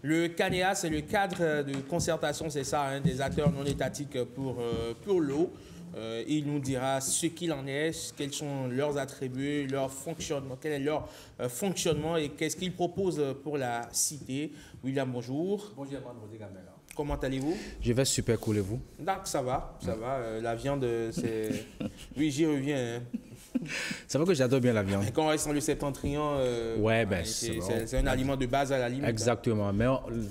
Le CANEA, c'est le cadre de concertation, c'est ça, hein, des acteurs non étatiques pour l'eau. Il nous dira ce qu'il en est, quels sont leurs attributs, leur fonctionnement, quel est leur fonctionnement et qu'est-ce qu'ils proposent pour la cité. William, bonjour. Bonjour, Madame Gamela. Comment allez-vous? Je vais super cool et vous? Donc, ça va. La viande, c'est... Oui, j'y reviens. Hein. C'est vrai que j'adore bien la viande. Quand on reste dans le septentrion, ouais, ben, c'est un aliment de base à la limite. Exactement, mais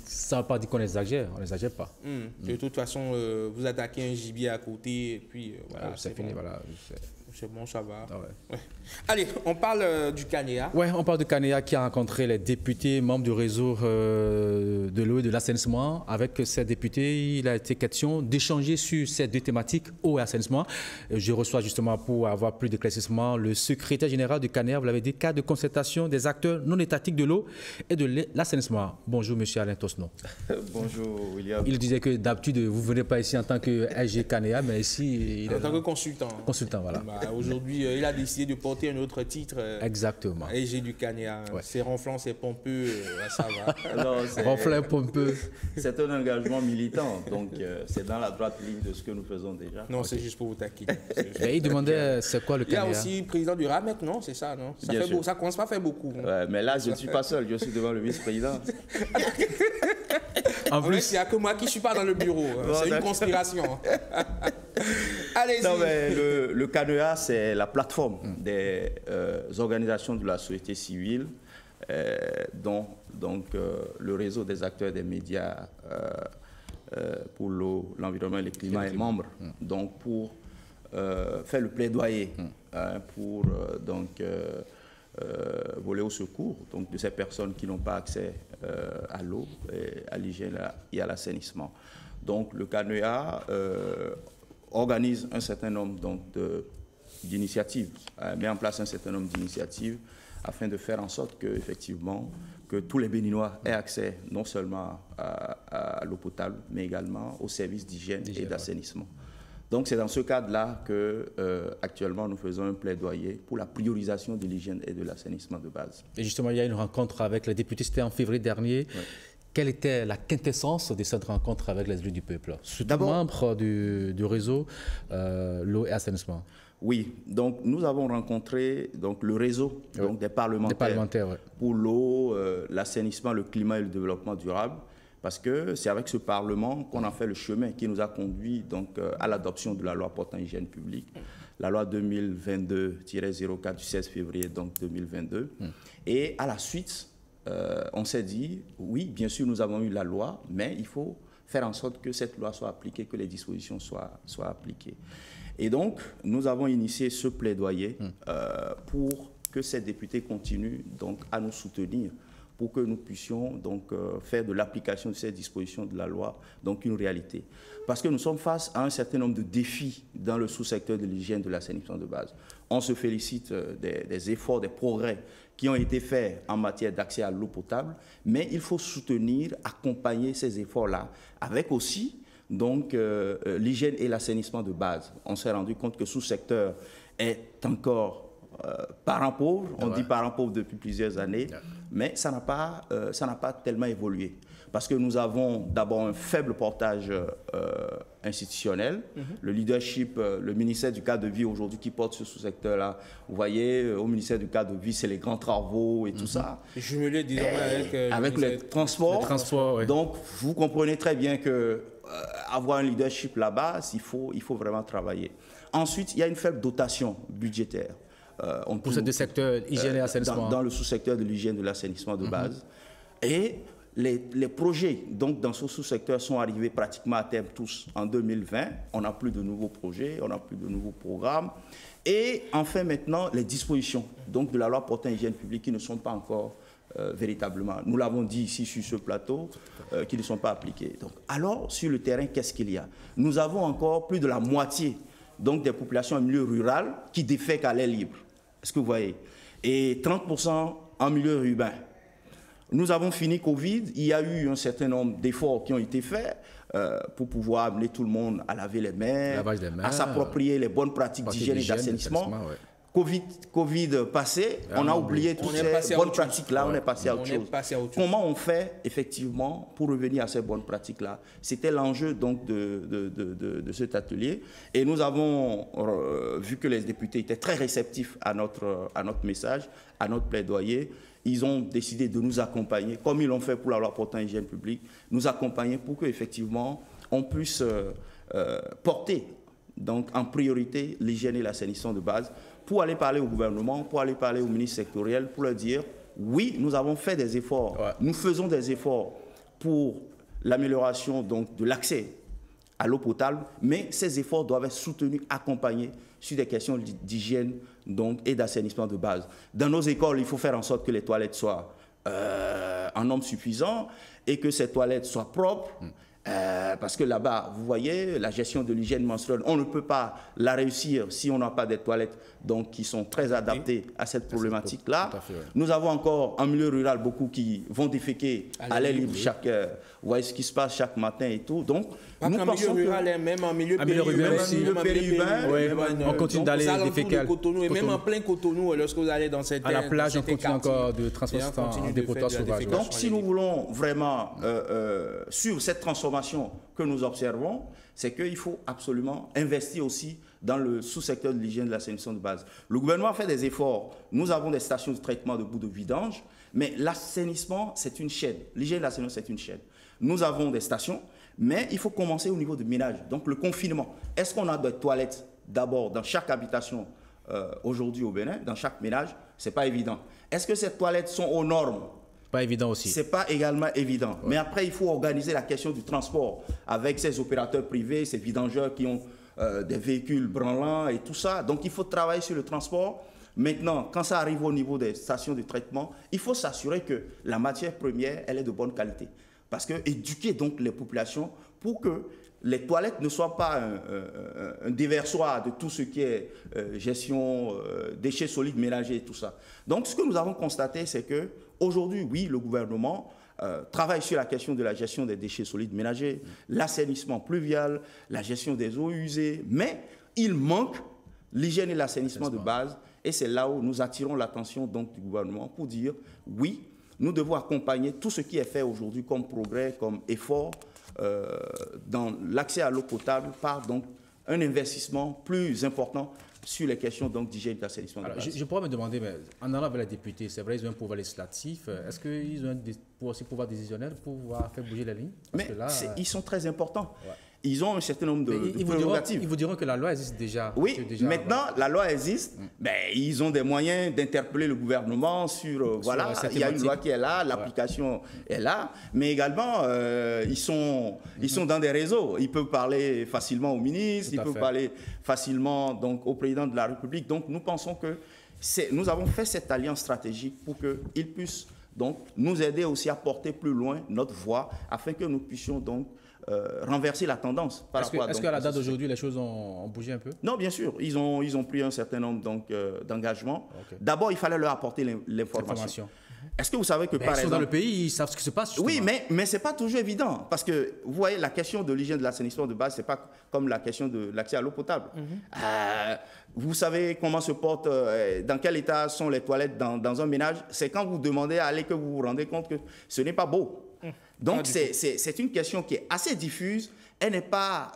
ça ne veut pas dire qu'on exagère, on n'exagère pas. De toute façon, vous attaquez un gibier à côté, et puis voilà. C'est fini, bon. voilà. C'est bon, ça va. Ah ouais. Allez, on parle du CANEA. Oui, on parle du CANEA qui a rencontré les députés, membres du réseau de l'eau et de l'assainissement. Avec ces députés, il a été question d'échanger sur ces deux thématiques, eau et assainissement. Je reçois justement pour avoir plus d'éclaircissement le secrétaire général du CANEA, vous l'avez dit, cadre de concertation des acteurs non étatiques de l'eau et de l'assainissement. Bonjour, monsieur Alain Tosno. Bonjour, William. Il disait que d'habitude, vous ne venez pas ici en tant que SG CANEA, mais ici... En tant que consultant. Consultant, voilà. Aujourd'hui, il a décidé de porter un autre titre. Exactement. SG du CANEA. Ouais. C'est ronflant, c'est pompeux, ça va. Ronflant, pompeux. C'est un engagement militant, donc c'est dans la droite ligne de ce que nous faisons déjà. Non, c'est juste pour vous taquiner. Et il demandait c'est quoi le CANEA. Il y a aussi le président du RAMEC, non? C'est ça, non? Ça commence pas à faire beaucoup. Ouais, mais là, je ne suis pas seul, je suis devant le vice-président. En plus, il n'y a que moi qui ne suis pas dans le bureau. C'est une conspiration. Allez-y. Non, mais le CANEA, c'est la plateforme des organisations de la société civile, dont donc, le réseau des acteurs des médias pour l'eau, l'environnement et le climat est membre. Donc, pour faire le plaidoyer pour voler au secours donc, de ces personnes qui n'ont pas accès à l'eau, à l'hygiène et à l'assainissement. Donc, le CANEA organise un certain nombre d'initiatives, met en place un certain nombre d'initiatives afin de faire en sorte que tous les Béninois aient accès non seulement à l'eau potable, mais également aux services d'hygiène et d'assainissement. Donc c'est dans ce cadre-là que actuellement nous faisons un plaidoyer pour la priorisation de l'hygiène et de l'assainissement de base. Et justement, il y a une rencontre avec les députés, c'était en février dernier. Ouais. Quelle était la quintessence de cette rencontre avec les élus du peuple? D'abord, membres du réseau l'eau et assainissement. Oui, donc nous avons rencontré donc, le réseau donc, des parlementaires ouais. pour l'eau, l'assainissement, le climat et le développement durable. Parce que c'est avec ce Parlement qu'on a fait le chemin qui nous a conduit donc, à l'adoption de la loi portant hygiène publique, la loi 2022-04 du 16 février donc, 2022. Et à la suite, on s'est dit, oui, bien sûr, nous avons eu la loi, mais il faut faire en sorte que cette loi soit appliquée, que les dispositions soient appliquées. Et donc, nous avons initié ce plaidoyer pour que ces députés continuent donc, à nous soutenir pour que nous puissions donc, faire de l'application de ces dispositions de la loi donc, une réalité. Parce que nous sommes face à un certain nombre de défis dans le sous-secteur de l'hygiène de l'assainissement de base. On se félicite des efforts, des progrès qui ont été faits en matière d'accès à l'eau potable, mais il faut soutenir, accompagner ces efforts-là, avec aussi donc, l'hygiène et l'assainissement de base. On s'est rendu compte que ce sous-secteur est encore parent pauvre, on dit parent pauvre depuis plusieurs années, mais ça n'a pas tellement évolué. Parce que nous avons d'abord un faible portage institutionnel. Le leadership, le ministère du cadre de vie aujourd'hui qui porte ce sous-secteur-là, vous voyez, au ministère du cadre de vie, c'est les grands travaux et tout ça. Je me l'ai désormais avec les transports. Ouais. Donc, vous comprenez très bien que avoir un leadership là-bas, il faut vraiment travailler. Ensuite, il y a une faible dotation budgétaire. Pour ces deux secteurs, hygiène et assainissement. Dans le sous-secteur de l'hygiène et de l'assainissement de base. Et les projets donc, dans ce sous-secteur sont arrivés pratiquement à terme tous en 2020. On n'a plus de nouveaux projets, on n'a plus de nouveaux programmes. Et enfin maintenant, les dispositions donc, de la loi portant hygiène publique qui ne sont pas encore véritablement, nous l'avons dit ici sur ce plateau, qui ne sont pas appliquées. Donc, alors, sur le terrain, qu'est-ce qu'il y a? Nous avons encore plus de la moitié donc, des populations en milieu rural qui défèquent à l'air libre. Est-ce que vous voyez? Et 30% en milieu urbain. Nous avons fini Covid, il y a eu un certain nombre d'efforts qui ont été faits pour pouvoir amener tout le monde à laver les mains, à s'approprier les bonnes pratiques d'hygiène et d'assainissement. Covid passé, on a oublié toutes ces bonnes pratiques-là, on est passé à autre chose. Comment on fait effectivement pour revenir à ces bonnes pratiques-là? C'était l'enjeu donc de cet atelier. Et nous avons vu que les députés étaient très réceptifs à notre message, à notre plaidoyer. Ils ont décidé de nous accompagner, comme ils l'ont fait pour la loi portant hygiène publique, nous accompagner pour qu'effectivement on puisse porter donc en priorité l'hygiène et l'assainissement de base, pour aller parler au gouvernement, pour aller parler aux ministres sectoriels, pour leur dire oui, nous avons fait des efforts, nous faisons des efforts pour l'amélioration donc de l'accès à l'eau potable, mais ces efforts doivent être soutenus, accompagnés sur des questions d'hygiène donc et d'assainissement de base. Dans nos écoles, il faut faire en sorte que les toilettes soient en nombre suffisant et que ces toilettes soient propres. Parce que là-bas, vous voyez, la gestion de l'hygiène menstruelle, on ne peut pas la réussir si on n'a pas des toilettes donc, qui sont très adaptées à cette problématique-là. Nous avons encore en milieu rural beaucoup qui vont déféquer à l'air libre vous voyez ce qui se passe chaque matin et tout. Donc, nous pensons milieu rural, même en milieu périurbain, on continue d'aller déféquer. Et même en plein Cotonou, lorsque vous allez dans cette à la plage, on continue encore de transporter en dépotoir sauvage. Donc, si nous voulons vraiment suivre cette transformation que nous observons, c'est qu'il faut absolument investir aussi dans le sous-secteur de l'hygiène de l'assainissement de base. Le gouvernement fait des efforts. Nous avons des stations de traitement de boues de vidange, mais l'assainissement, c'est une chaîne. L'hygiène de l'assainissement, c'est une chaîne. Nous avons des stations, mais il faut commencer au niveau du ménage. Donc le confinement. Est-ce qu'on a des toilettes d'abord dans chaque habitation aujourd'hui au Bénin, dans chaque ménage? Ce n'est pas évident. Est-ce que ces toilettes sont aux normes? Pas évident aussi. Ce n'est pas également évident. Ouais. Mais après, il faut organiser la question du transport avec ces opérateurs privés, ces vidangeurs qui ont des véhicules branlants et tout ça. Donc, il faut travailler sur le transport. Maintenant, quand ça arrive au niveau des stations de traitement, il faut s'assurer que la matière première, elle est de bonne qualité. Parce que éduquer donc les populations pour que les toilettes ne soient pas un déversoir de tout ce qui est gestion, déchets solides ménagers et tout ça. Donc, ce que nous avons constaté, c'est que aujourd'hui, oui, le gouvernement travaille sur la question de la gestion des déchets solides ménagers, l'assainissement pluvial, la gestion des eaux usées, mais il manque l'hygiène et l'assainissement de base. Et c'est là où nous attirons l'attention donc du gouvernement pour dire oui, nous devons accompagner tout ce qui est fait aujourd'hui comme progrès, comme effort dans l'accès à l'eau potable par donc un investissement plus important sur les questions d'hygiène et d'assainissement. Je pourrais me demander, mais en allant vers les députés, c'est vrai, ils ont un pouvoir législatif. Est-ce qu'ils ont aussi un pouvoir décisionnel pour pouvoir faire bouger les lignes? Mais là, ils sont très importants. Ouais. Ils ont un certain nombre de prérogatives. Ils vous diront que la loi existe déjà. Oui, maintenant, la loi existe. Mais ils ont des moyens d'interpeller le gouvernement sur voilà, il y a une loi qui est là, l'application est là. Mais également, ils sont dans des réseaux. Ils peuvent parler facilement au ministre, ils peuvent parler facilement donc, au président de la République. Donc, nous pensons que nous avons fait cette alliance stratégique pour qu'ils puissent donc, nous aider aussi à porter plus loin notre voix afin que nous puissions donc renverser la tendance. Est-ce qu'à la date d'aujourd'hui, les choses ont bougé un peu? Non, bien sûr. Ils ont pris un certain nombre d'engagements. Okay. D'abord, il fallait leur apporter l'information. Est-ce que vous savez que par exemple... Ils sont dans le pays, ils savent ce qui se passe. Justement. Oui, mais ce n'est pas toujours évident. Parce que, vous voyez, la question de l'hygiène de l'assainissement de base, ce n'est pas comme la question de l'accès à l'eau potable. Vous savez comment se portent, dans quel état sont les toilettes dans un ménage. C'est quand vous demandez à aller que vous vous rendez compte que ce n'est pas beau. Donc, c'est une question qui est assez diffuse. Elle n'est pas,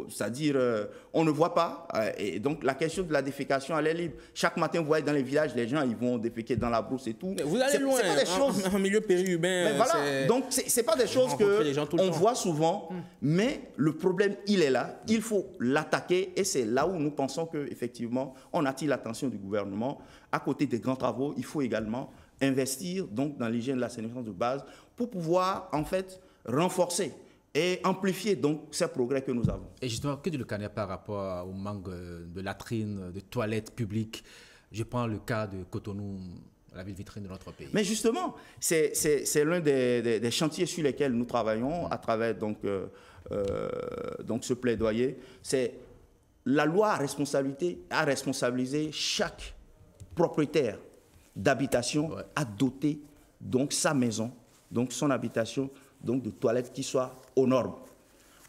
c'est-à-dire, on ne voit pas. Et donc, la question de la défécation, elle est libre. Chaque matin, vous voyez dans les villages, les gens, ils vont déféquer dans la brousse et tout. Mais vous allez loin, pas des choses... en milieu périurbain. Mais voilà, donc ce n'est pas des choses qu'on voit souvent, mais le problème, il est là. Il faut l'attaquer et c'est là où nous pensons qu'effectivement, on attire l'attention du gouvernement. À côté des grands travaux, il faut également investir donc, dans l'hygiène de l'assainissement de base pour pouvoir, en fait, renforcer et amplifier donc ces progrès que nous avons. Et justement, que dit le Canada par rapport au manque de latrines, de toilettes publiques? Je prends le cas de Cotonou, la ville vitrine de notre pays. Mais justement, c'est l'un des chantiers sur lesquels nous travaillons à travers donc ce plaidoyer. C'est la loi a responsabilisé chaque propriétaire d'habitation à doter donc sa maison, donc son habitation, donc de toilettes qui soient aux normes.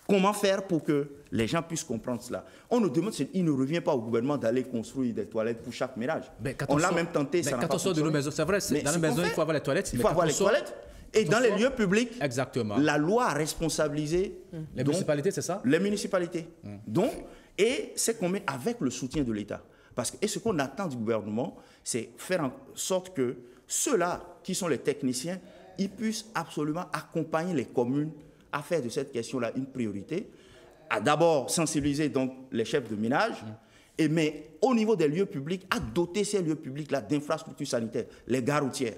Comment faire pour que les gens puissent comprendre cela? On nous demande, il ne revient pas au gouvernement d'aller construire des toilettes pour chaque ménage. On l'a même tenté, ça n'a pas quand on sort de nos maisons, c'est vrai, dans les maisons, il faut avoir les toilettes. Il faut avoir les toilettes. Et dans les lieux publics, exactement, la loi a responsabilisé les municipalités, c'est ça? Les municipalités. Donc, et c'est qu'on met avec le soutien de l'État. Et ce qu'on attend du gouvernement, c'est faire en sorte que ceux-là, qui sont les techniciens, ils puissent absolument accompagner les communes à faire de cette question-là une priorité, à d'abord sensibiliser donc les chefs de ménage, mais au niveau des lieux publics, à doter ces lieux publics-là d'infrastructures sanitaires, les gares routières.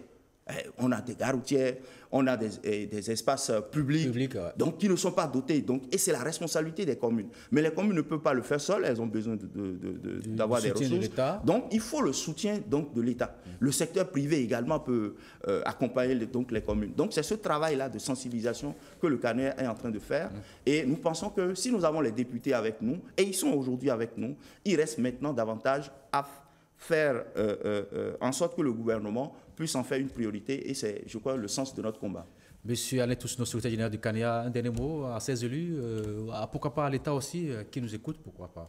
On a des gares routières, on a des espaces publics, ouais, donc qui ne sont pas dotés. Et c'est la responsabilité des communes. Mais les communes ne peuvent pas le faire seules, elles ont besoin d'avoir des ressources. Donc il faut le soutien donc, de l'État. Le secteur privé également peut accompagner les communes. Donc c'est ce travail-là de sensibilisation que le CANEA est en train de faire. Et nous pensons que si nous avons les députés avec nous, et ils sont aujourd'hui avec nous, il reste maintenant davantage à faire en sorte que le gouvernement puisse en faire une priorité, et c'est, je crois, le sens de notre combat. Monsieur Alain Toussaint, secrétaire général du CANEA, un dernier mot à ces élus, pourquoi pas à l'État aussi, qui nous écoute, pourquoi pas?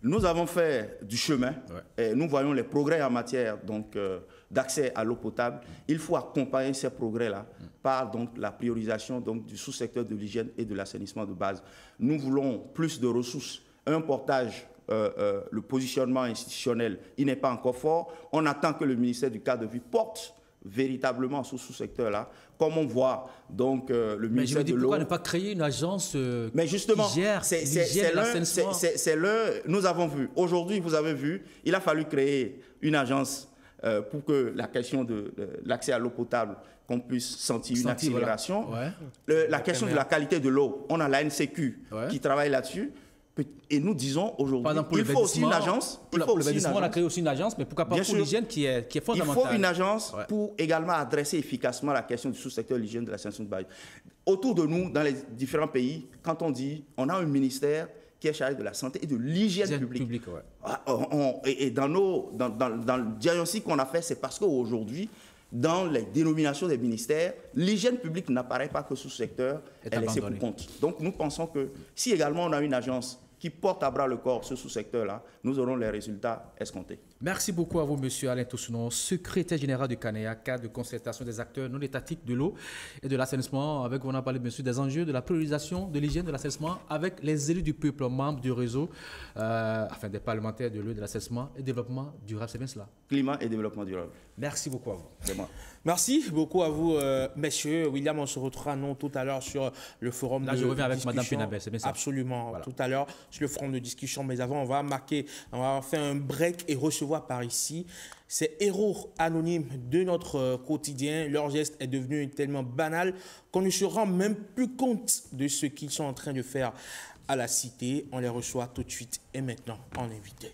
Nous avons fait du chemin, et nous voyons les progrès en matière d'accès à l'eau potable. Il faut accompagner ces progrès-là par la priorisation du sous-secteur de l'hygiène et de l'assainissement de base. Nous voulons plus de ressources, un portage. Le positionnement institutionnel, il n'est pas encore fort. On attend que le ministère du cadre de vie porte véritablement ce sous-secteur-là, comme on voit le ministère de l'eau. Pourquoi ne pas créer une agence mais justement, qui gère l'assainissement? C'est nous avons vu, aujourd'hui vous avez vu, il a fallu créer une agence pour que la question de l'accès à l'eau potable, qu'on puisse sentir une accélération. Voilà. La question de la qualité de l'eau, on a la NCQ qui travaille là-dessus. Et nous disons aujourd'hui qu'il faut aussi une agence. On a créé aussi une agence, mais pourquoi pas pour l'hygiène qui est fondamentale? Il faut une agence pour également adresser efficacement la question du sous-secteur de l'hygiène de l'assainissement de base. Autour de nous, dans les différents pays, quand on dit on a un ministère qui est chargé de la santé et de l'hygiène publique. Et dans le diagnostic qu'on a fait, c'est parce qu'aujourd'hui, dans les dénominations des ministères, l'hygiène publique n'apparaît pas que sous-secteur, elle est laissée pour compte. Donc nous pensons que si également on a une agence qui porte à bras le corps ce sous-secteur-là, nous aurons les résultats escomptés. Merci beaucoup à vous, monsieur Alain Toussaint, secrétaire général du CANEA, cadre de concertation des acteurs non étatiques de l'eau et de l'assainissement. Avec vous, on a parlé, monsieur, des enjeux de la priorisation de l'hygiène de l'assainissement avec les élus du peuple, membres du réseau, des parlementaires de l'eau, de l'assainissement et développement durable. C'est bien cela? Climat et développement durable. Merci beaucoup à vous. C'est moi. Merci beaucoup à vous, messieurs. William, on se retrouvera tout à l'heure sur le forum de discussion. Là, je reviens avec Mme Pénabé, c'est bien ça? Absolument, voilà. Tout à l'heure sur le forum de discussion. Mais avant, on va faire un break et recevoir par ici ces héros anonymes de notre quotidien. Leur geste est devenu tellement banal qu'on ne se rend même plus compte de ce qu'ils sont en train de faire à la cité. On les reçoit tout de suite et maintenant en invité.